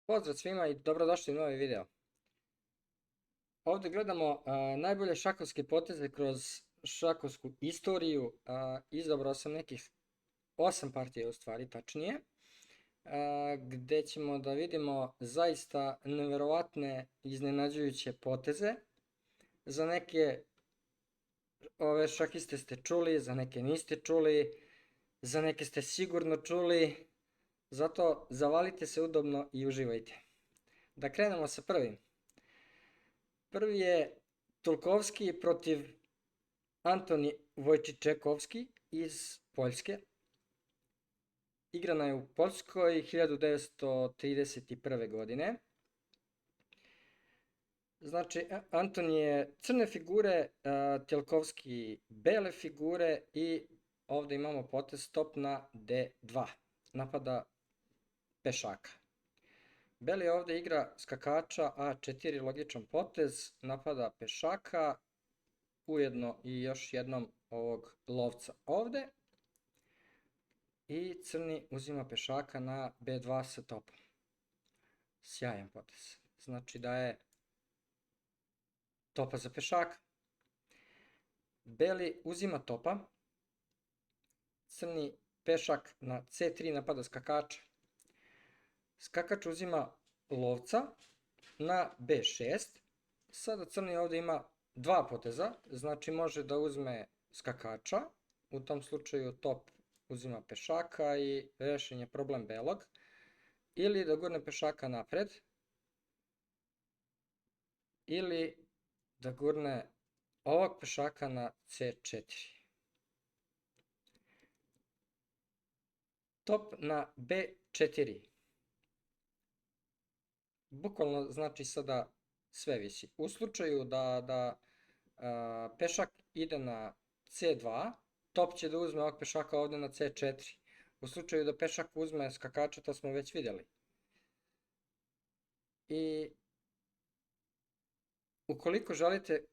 Pozdrav svima i dobrodošli u novi video. Ovdje gledamo najbolje šahovske poteze kroz šahovsku istoriju. Izabrao sam nekih 8 partija, u stvari tačnije, gdje ćemo da vidimo zaista neverovatne, iznenađujuće poteze. Za neke ove šahiste ste čuli, za neke niste čuli, za neke ste sigurno čuli, zato zavalite se udobno i uživajte. Da krenemo sa prvim. Prvi je Tulkovski protiv Antoni Vojčičekovski iz Poljske. Igrana je u Poljskoj 1931. godine. Znači, Anton je crne figure, Tulkovski bele figure i ovdje imamo potez stop na D2. Napada pešaka. Beli ovdje igra skakača A4, logičan potez, napada pešaka, ujedno i još jednom ovog lovca ovdje. I crni uzima pešaka na B2 sa topom. Sjajan potez. Znači da je topa za pešaka. Beli uzima topa. Crni pešak na C3 napada skakača. Skakač uzima lovca na B6. Sada crni ovdje ima dva poteza, znači može da uzme skakača. U tom slučaju top uzima pešaka i rešen je problem belog. Ili da gurne pešaka napred. Ili da gurne ovog pešaka na C4. Top na B4. Bukvalno znači sada sve visi. U slučaju da pešak ide na C2, top će da uzme ovog pešaka ovdje na C4. U slučaju da pešak uzme skakača, to smo već vidjeli. I ukoliko želite,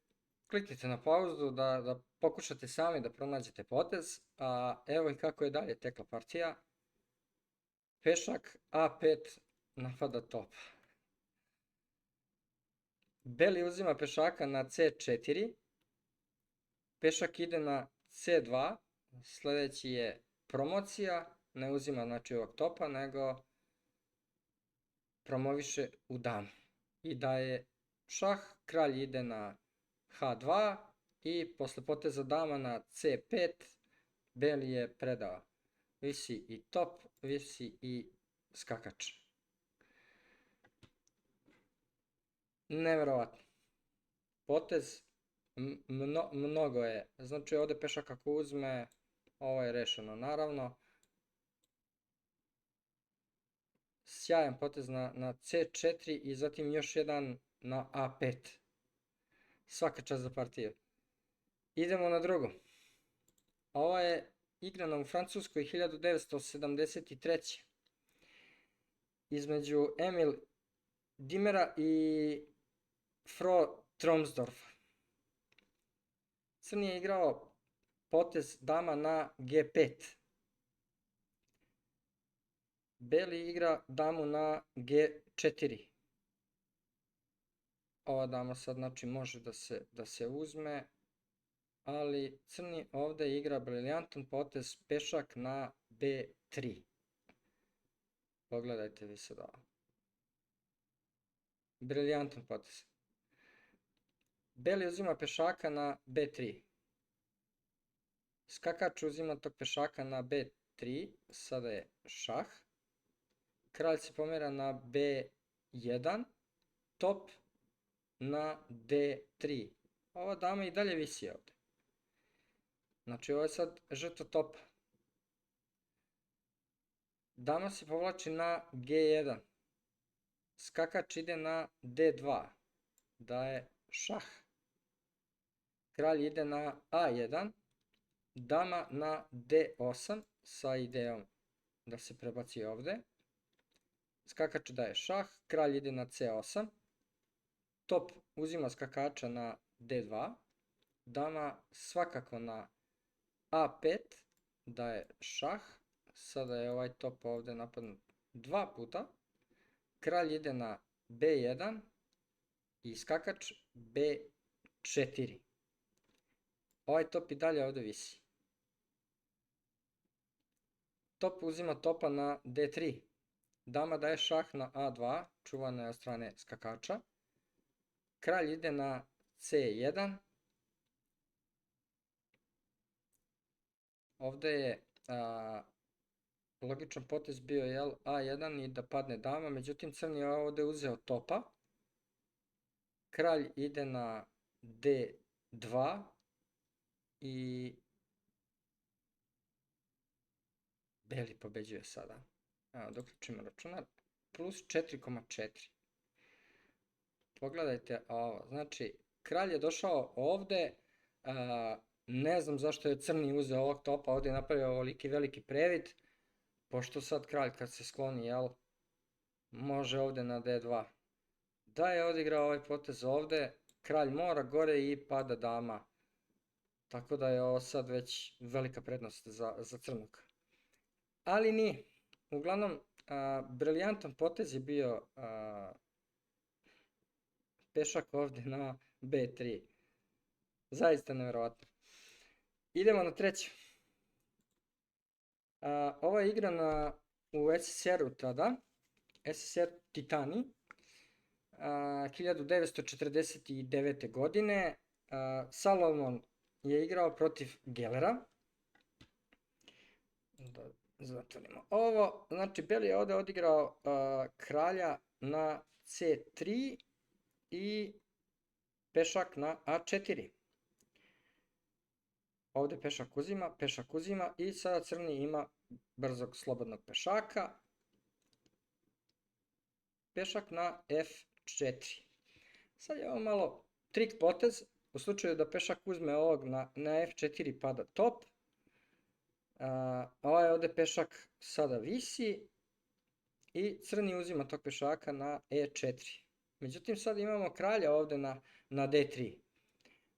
kliknite na pauzu da pokušate sami da pronađete potez. Evo i kako je dalje tekla partija. Pešak A5 napada top. Beli uzima pešaka na C4. Pešak ide na C2. Sljedeći je promocija. Ne uzima znači ovog topa, nego promoviše u damu. I daje šah. Kralj ide na H2. I posle poteza dama na C5. Beli je predao. Visi i top, visi i skakač. Neverovatno. Potez mnogo je. Znači ovdje pešak ako uzme, ovo je rešeno naravno. Sjajan potez na C4 i zatim još jedan na A5. Svaka čast za partiju. Idemo na drugo. Ova je igrana u Francuskoj 1973. Između Emil Dimera i Fro Tromsdorfa. Crni je igrao potez dama na G5. Beli igra damu na G4. Ova dama sad znači može da se uzme, ali crni ovdje igra briljantan potez pešak na B3. Pogledajte vi sad ovo. Briljantan potez. Beli uzima pešaka na B3. Skakač uzima tog pešaka na B3. Sada je šah. Kralj se pomera na B1. Top na D3. Ova dama i dalje visi ovdje. Znači ovo je sad žrtva topa. Dama se povlači na G1. Skakač ide na D2. Daje šah. Kralj ide na A1. Dama na D8 sa idejom da se prebaci ovdje. Skakač daje šah. Kralj ide na C8. Top uzima skakača na D2. Dama svakako na A5. Daje šah. Sada je ovaj top ovdje napadnut dva puta. kralj ide na b1 i skakač b4. Ovaj top i dalje ovdje visi. Top uzima topa na d3. Dama daje šah na a2, čuvana je od strane skakača. Kralj ide na c1. Ovdje je logičan potez bio a1 i da padne dama, međutim crni je ovdje uzeo topa. Kralj ide na d2 i beli pobeđuje sada. Evo, da uključimo računar. Plus 4,4. Pogledajte ovo. Znači, kralj je došao ovdje. Ne znam zašto je crni uzeo ovog topa. Ovdje je napravio ovoliki veliki previd. Pošto sad kralj kad se skloni, može ovdje na d2. Da je odigrao ovaj potez ovdje, kralj mora gore i pada dama. Tako da je ovo sad već velika prednost za crnog. Ali nije. Uglavnom, briljantan potez je bio pešak ovdje na b3. Zaista nevjerojatno. Idemo na treće. Ova je igrana u SSR-u tada. SSR Titani. 1949. godine. Salomon je igrao protiv Gellera. Da zatvorimo ovo. Znači, beli je ovdje odigrao kralja na c3 i pešak na a4. Ovdje pešak uzima i sada crni ima brzog slobodnog pešaka. Pešak na f4. Sad je ovo malo trik potez. U slučaju da pešak uzme ovog na f4 pada top. Ovaj ovdje pešak sada visi i crni uzima tog pešaka na e4. Međutim sad imamo kralja ovdje na d3.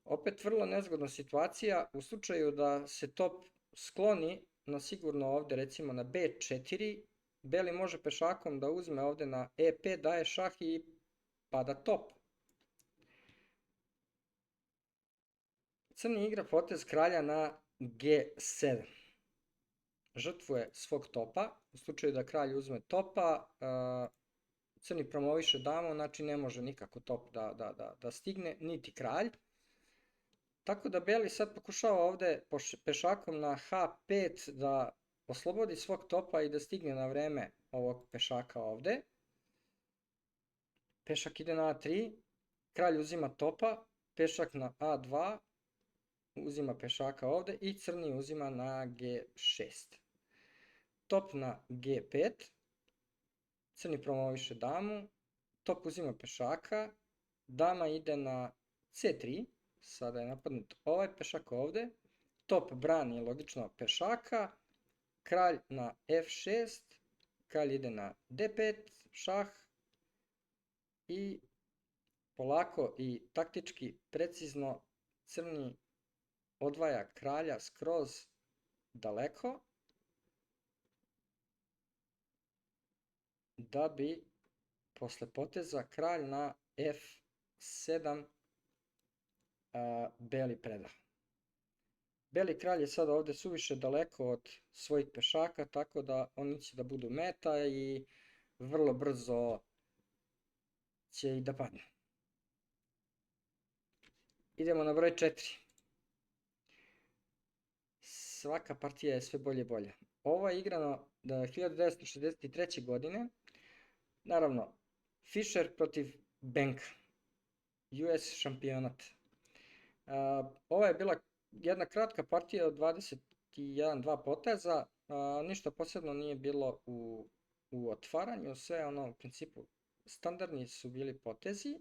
Opet vrlo nezgodna situacija. U slučaju da se top skloni na sigurno ovdje recimo na b4, beli može pešakom da uzme ovdje na e5, daje šah i pada top. Crni igra potez kralja na g7. Žrtvuje svog topa. U slučaju da kralj uzme topa, crni promoviše damu, znači ne može nikako top da stigne, niti kralj. Tako da beli sad pokušava ovdje pešakom na h5 da oslobodi svog topa i da stigne na vreme ovog pešaka ovdje. Pešak ide na a3, kralj uzima topa, pešak na a2, uzima pešaka ovdje i crni uzima na g6. Top na g5, crni promoviše damu, top uzima pešaka, dama ide na c3, sada je napadnut ovaj pešak ovdje, top brani logično pešaka, kralj na f6, kralj ide na d5, šah i polako i taktički precizno crni odvaja kralja skroz daleko da bi posle poteza kralj na f7 beli preda. Beli kralj je sada ovdje suviše daleko od svojih pešaka, tako da oni će da budu meta i vrlo brzo će i da padne. Idemo na broj 4. Svaka partija je sve bolje i bolje. Ovo je igrano 1963. godine. Naravno, Fischer protiv Benka. US šampionat. Ovo je bila jedna kratka partija od 21-2 poteza. Ništa posebno nije bilo u otvaranju. Sve u principu standardni su bili potezi.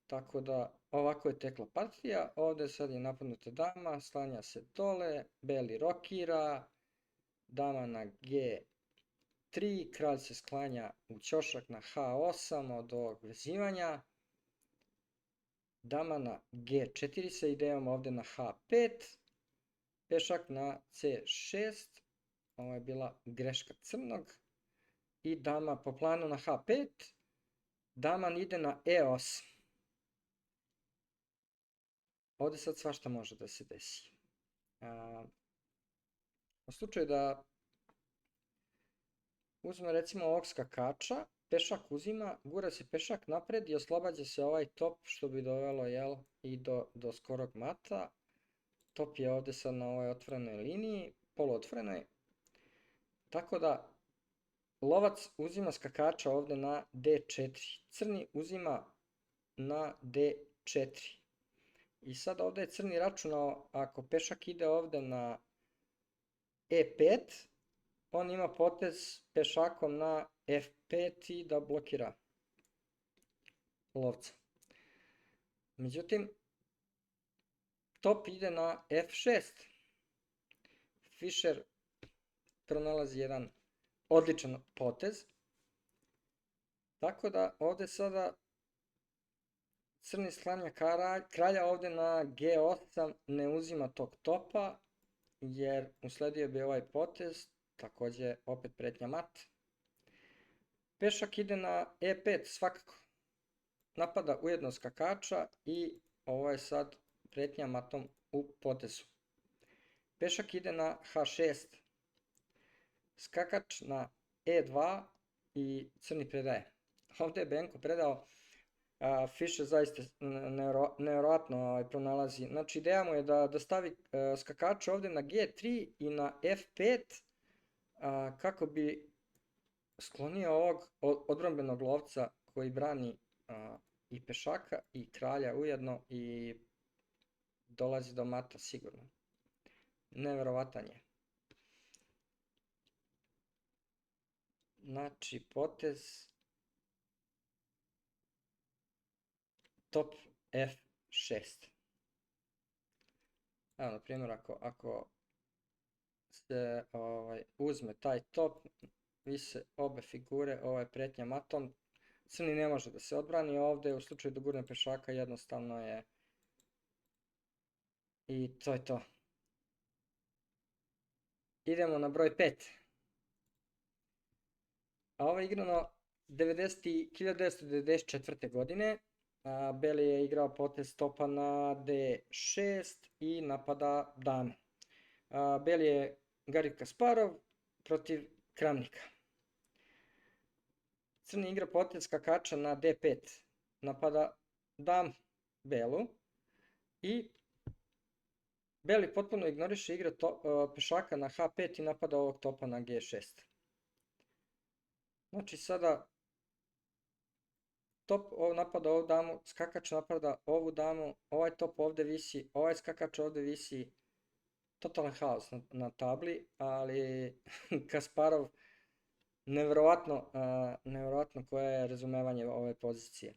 Tako da ovako je tekla partija. Ovdje sad je napadnuta dama, slanja se dole, beli rokira, dama na g3, kralj se sklanja u ćošak na h8 od ovog vezivanja, dama na g4 sa idejom ovdje na h5, pešak na c6, ovo je bila greška crnog, i dama po planu na h5, dama ide na e8. Ovdje sad svašta može da se desi. U slučaju da uzme recimo ovog skakača, pešak uzima, gura se pešak napred i oslobađa se ovaj top što bi dovelo i do skorog mata. Top je ovdje sad na ovoj otvorenoj liniji, poluotvorenoj. Tako da lovac uzima skakača ovdje na d4. Crni uzima na d4. I sad ovdje je crni računao, ako pešak ide ovdje na e5, on ima potez pešakom na f5 i da blokira lovca. Međutim, top ide na f6. Fischer pronalazi jedan odličan potez. Tako da ovdje sada crni sklanja kralja ovdje na g8, ne uzima tog topa, jer usledio bi ovaj potez, također opet pretnja mat. Pešak ide na e5 svakako. Napada ujedno skakača i ovo je sad pretnja matom u potezu. Pešak ide na h6. Skakač na e2 i crni predaje. Ovdje je Benko predao. Fischer zaista nevjerojatno pronalazi. Znači ideja mu je da stavi skakača ovdje na g3 i na f5 kako bi sklonio ovog odbrambenog lovca koji brani i pešaka i kralja ujedno i dolazi do mata sigurno. Nevjerovatan je. Znači potez top f6. Evo na primjer ako se uzme taj top, vise obe figure, ovo je pretnja matom, crni ne može da se odbrani ovdje, u slučaju da gurne pešaka jednostavno je i to je to. Idemo na broj 5. A ovo je igrano 1994. godine. Beli je igrao potez topa na d6 i napada dama. Beli je Garri Kasparov protiv Kramnika. Crni igra potez skakača na d5. Napada dam belu. I beli potpuno ignoriše igra pešaka na h5 i napada ovog topa na g6. Znači sada top napada ovu damu, skakač napada ovu damu, ovaj top ovdje visi, ovaj skakač ovdje visi, totalan haos na tabli, ali Kasparov nevjerojatno koje je razumevanje ove pozicije.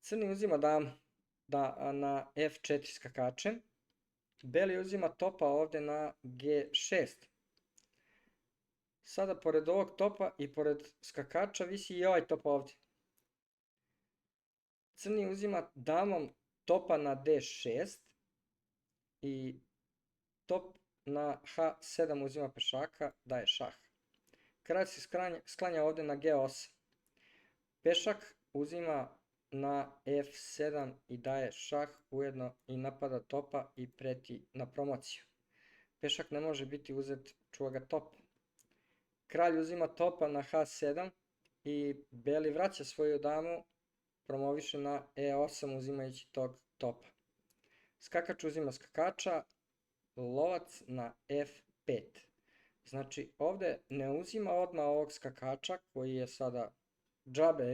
Crni uzima damu na f4 skakačem, beli uzima topa ovdje na g6. Sada pored ovog topa i pored skakača visi i ovaj top ovdje. Crni uzima damom topa na d6 i top na h7 uzima pešaka, daje šah. Kralj se sklanja ovdje na g8. Pešak uzima na f7 i daje šah, ujedno i napada topa i preti na promociju. Pešak ne može biti uzet, čuva ga top. Kralj uzima topa na h7 i beli vraća svoju damu, promoviše na e8 uzimajući tog topa. Skakač uzima skakača, lovac na f5. Znači ovdje ne uzima odmah ovog skakača koji je sada džabe,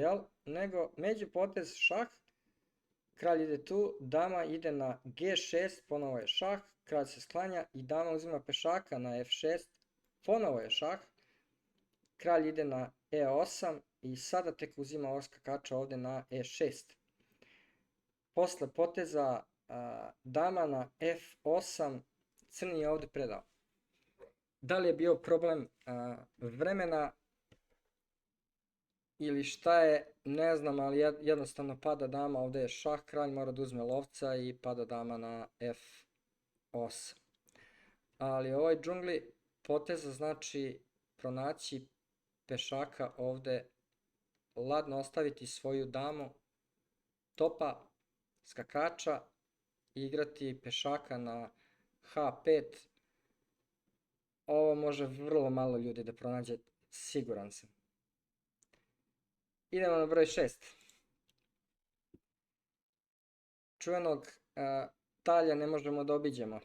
nego međupotez šah, kralj ide tu, dama ide na g6, ponovo je šah, kralj se sklanja i dama uzima pešaka na f6, ponovo je šah, kralj ide na e8 i sada tek uzima ovog skakača ovdje na e6. Posle poteza dama na f8, crni je ovdje predao. Da li je bio problem vremena ili šta je, ne znam, ali jednostavno pada dama, ovdje je šah, kralj mora da uzme lovca i pada dama na f8. Ali u ovoj džungli poteza znači pronaći pešaka ovde ladno ostaviti svoju damu, topa, skakača i igrati pešaka na H5. Ovo može vrlo malo ljudi da pronađe, siguran sam. Idemo na broj 6. Čuvenog Talja ne možemo da obiđemo.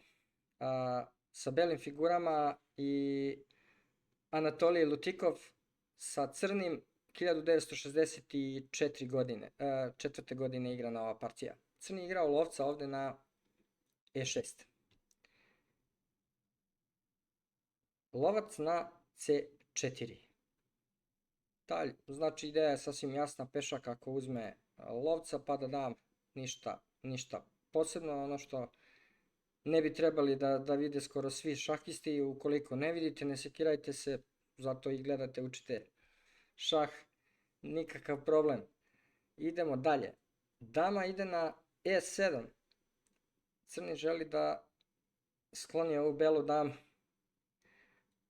Sa belim figurama i Anatolij Lutikov sa crnim 1964 godine, četvrte godine igrana ova partija. Crni igrao lovca ovde na E6. Lovac na C4. Talj, znači ideja je sasvim jasna, pešak ako uzme lovca pa da dam ništa posebno, ono što ne bi trebali da vide skoro svi šahisti. Ukoliko ne vidite, ne sekirajte se, zato i gledate, učite šah, nikakav problem. Idemo dalje. Dama ide na E7. Crni želi da skloni ovu belu damu.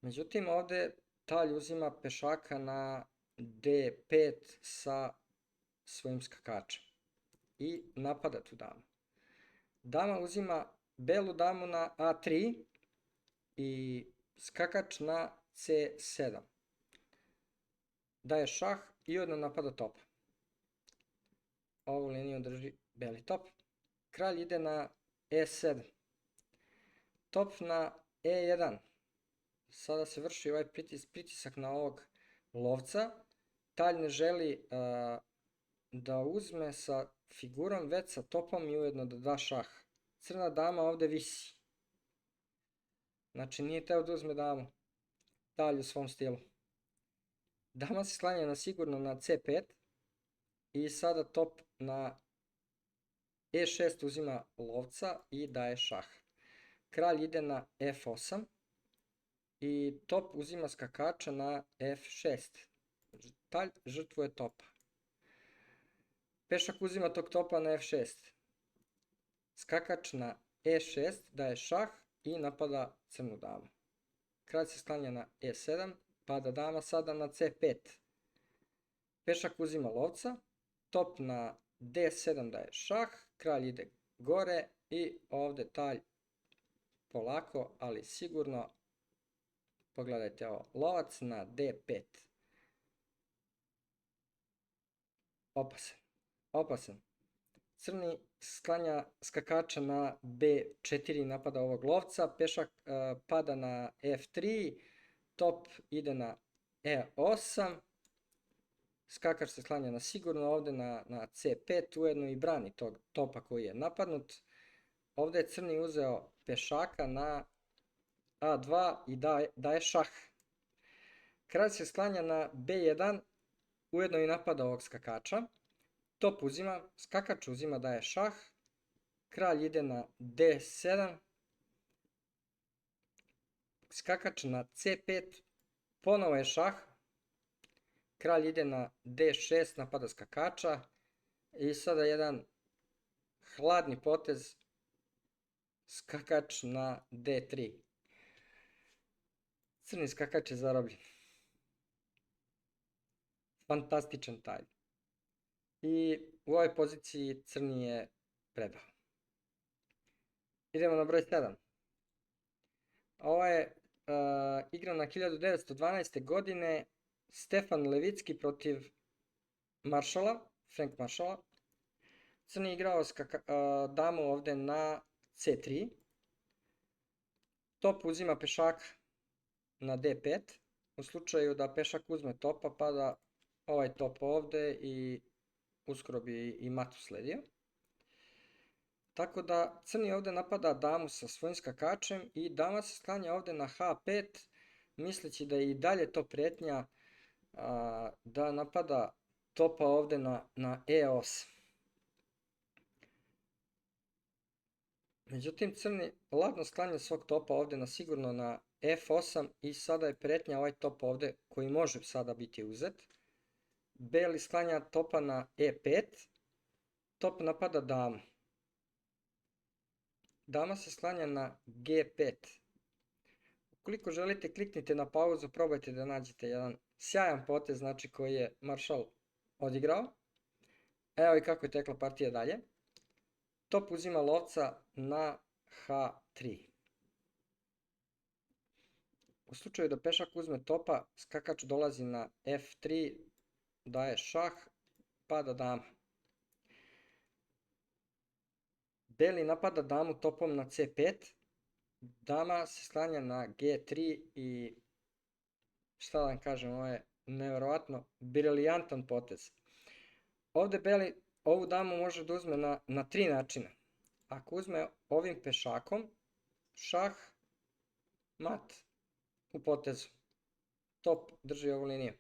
Međutim, ovde Talj uzima pešaka na D5 sa svojim skakačem i napada tu damu. Dama uzima belu damu na A3 i skakač na C7. Daje šah i ujedno napada topa. Ovu liniju drži beli top. Kralj ide na E7. Top na E1. Sada se vrši ovaj pritisak na ovog lovca. Talj ne želi da uzme sa figurom, već sa topom i ujedno da da šah. Crna dama ovde visi. Znači nije teo da uzme damu. Talj u svom stilu. Dama se sklanja na sigurno na C5 i sada top na E6 uzima lovca i daje šah. Kralj ide na F8 i top uzima skakača na F6. Talj žrtvuje topa. Pešak uzima tog topa na F6. Skakač na E6 daje šah i napada crnu damu. Kralj se sklanja na E7, pada dama sada na C5. Pešak uzima lovca, top na D7 daje šah, kralj ide gore i ovde talj polako, ali sigurno, pogledajte ovo, lovac na D5. Opasan. Crni sklanja skakača na B4, napada ovog lovca, pešak pada na F3, top ide na E8, skakač se sklanja na sigurno ovde na C5, ujedno i brani tog topa koji je napadnut. Ovde je crni uzeo pešaka na A2 i daje šah. Kralj se sklanja na B1, ujedno i napada ovog skakača. Top uzima, skakač uzima, daje šah. Kralj ide na D7. Skakač na C5, ponovo je šah. Kralj ide na D6, napada skakača. I sada jedan hladni potez, skakač na D3. Crni skakač je zarobljen. Fantastičan talj. I u ovoj poziciji crni je predao. Idemo na broj 7. Ovo je igrana 1912. godine, Stefan Levicki protiv Maršala, Frank Maršala. Crni igrao damu ovde na C3. Top uzima pešaka na D5. U slučaju da pešak uzme topa, pada ovaj top ovde i uskoro bi i mat usledio. Tako da crni ovde napada damu sa svojim skakačem i dama se sklanja ovde na H5, misleći da je i dalje to pretnja da napada topa ovde na E8. Međutim, crni ladno sklanja svog topa ovde na sigurno na F8 i sada je pretnja ovaj top ovde koji može sada biti uzet. Beli sklanja topa na E5, top napada damu. Dama se sklanja na G5. Ukoliko želite, kliknite na pauzu, probajte da nađete jedan sjajan potez, znači koji je maršal odigrao. Evo i kako je tekla partija dalje. Top uzima lovca na h3. U slučaju da pešak uzme topa, skakač dolazi na f3, daje šah, pada dama. Beli napada damu topom na c5, dama se sklanja na g3 i šta da vam kažem, ovo je nevjerovatno briljantan potez. Ovdje beli ovu damu može da uzme na tri načina. Ako uzme ovim pešakom, šah, mat u potezu. Top drži ovu liniju.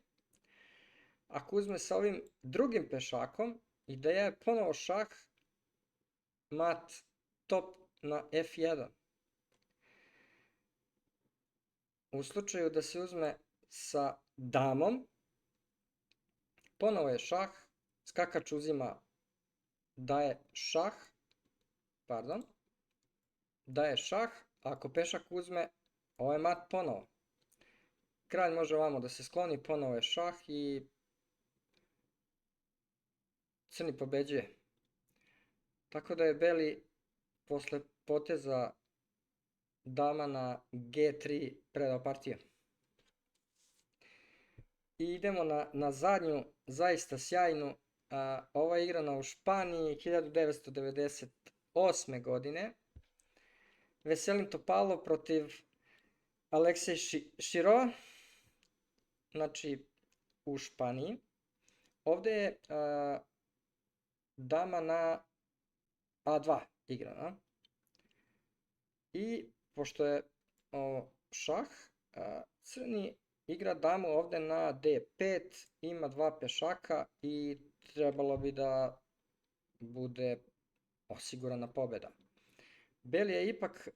Ako uzme sa ovim drugim pešakom, ideja je ponovo šah, mat, top na f1. U slučaju da se uzme sa damom, ponovo je šah, skakač uzima, daje šah, ako pešak uzme, ovo je mat ponovo. Kralj može ovamo da se skloni, ponovo je šah i crni pobeđuje. Tako da je beli posle poteza dama na g3 predao partiju. I idemo na zadnju, zaista sjajnu. Ova je igrana u Španiji 1998. godine. Veselin Topalov protiv Aleksej Širova. Znači u Španiji. Ovdje je dama na a2 igrana. I pošto je šah, crni igra damu ovdje na d5, ima dva pešaka i trebalo bi da bude osigurana pobjeda. Beli je ipak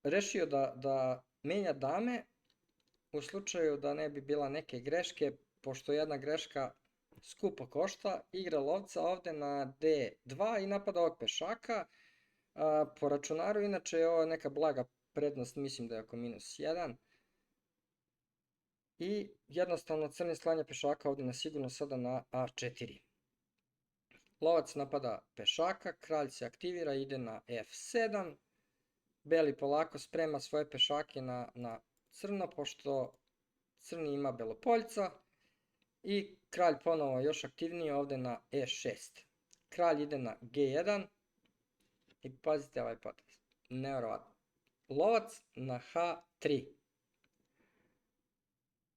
rešio da menja dame u slučaju da ne bi bila neke greške, pošto jedna greška skupo košta. Igra lovca ovdje na d2 i napada ovog pešaka. Po računaru inače je ovo neka blaga prednost, mislim da je oko -1. I jednostavno crni sklanja pešaka ovdje na sigurno sada na a4. Lovac napada pešaka, kralj se aktivira, ide na f7. Beli polako sprema svoje pešake na crno, pošto crni ima belopoljca. I kralj ponovo još aktivnije ovdje na e6. Kralj ide na g1. I pazite ovaj potez. Nevjerovatno. Lovac na h3.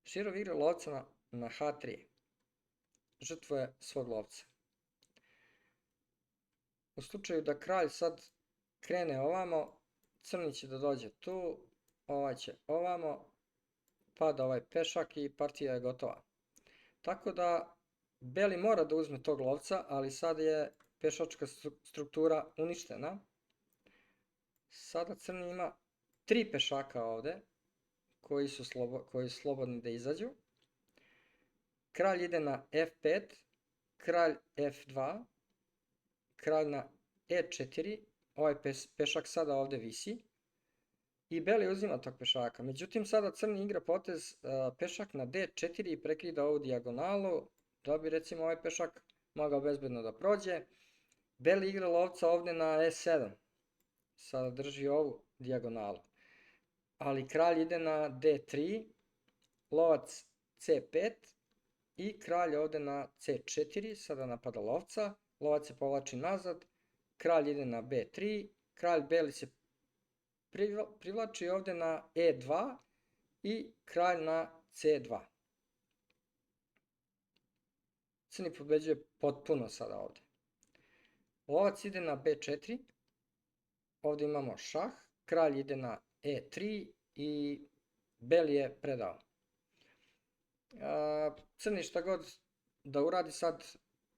Širov igra lovca na h3. Žrtvuje svog lovca. U slučaju da kralj sad krene ovamo, crni će da dođe tu, ovaj će ovamo, pada ovaj pešak i partija je gotova. Tako da beli mora da uzme tog lovca, ali sad je pešačka struktura uništena. Sada crni ima 3 pešaka ovdje, koji su slobodni da izađu. Kralj ide na f5, kralj f2, kralj na e4, ovaj pešak sada ovdje visi. I beli uzima tog pešaka. Međutim, sada crni igra potez pešak na d4 i prekida ovu dijagonalu, da bi recimo ovaj pešak mogao bezbedno da prođe. Beli igra lovca ovdje na e7. Sada drži ovu dijagonalu. Ali kralj ide na d3, lovac c5 i kralj ovdje na c4, sada napada lovca, lovac se povlači nazad, kralj ide na b3, kralj beli se privlači ovdje na e2 i kralj na c2. Crni pobeđuje potpuno sada ovdje. Lovac ide na b4, ovdje imamo šah, kralj ide na e3 i beli je predao. Crni šta god da uradi sad,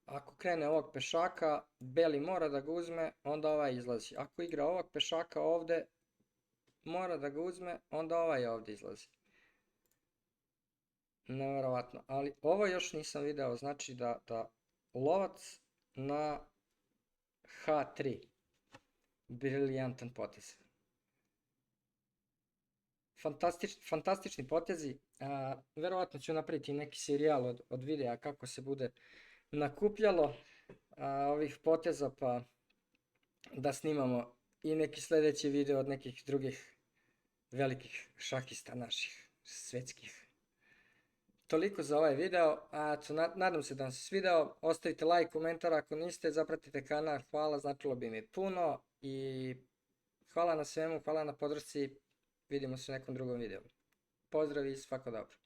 ako krene ovog pešaka, beli mora da ga uzme, onda ovaj izlazi. Ako igra ovog pešaka ovdje, mora da ga uzme, onda ovaj ovdje izlazi. Nevjerovatno, ali ovo još nisam video, znači da lovac na h3. Briljantan potez. fantastični potezi. Verovatno ću napraviti neki serijal od videa kako se bude nakupljalo ovih poteza, pa da snimamo i neki sljedeći video od nekih drugih velikih šahista naših, svetskih. Toliko za ovaj video, nadam se da vam se svidao, ostavite like, komentar ako niste, zapratite kanal, hvala, značilo bi mi puno i hvala na svemu, hvala na podršci, vidimo se u nekom drugom videu. Pozdrav i svako dobro.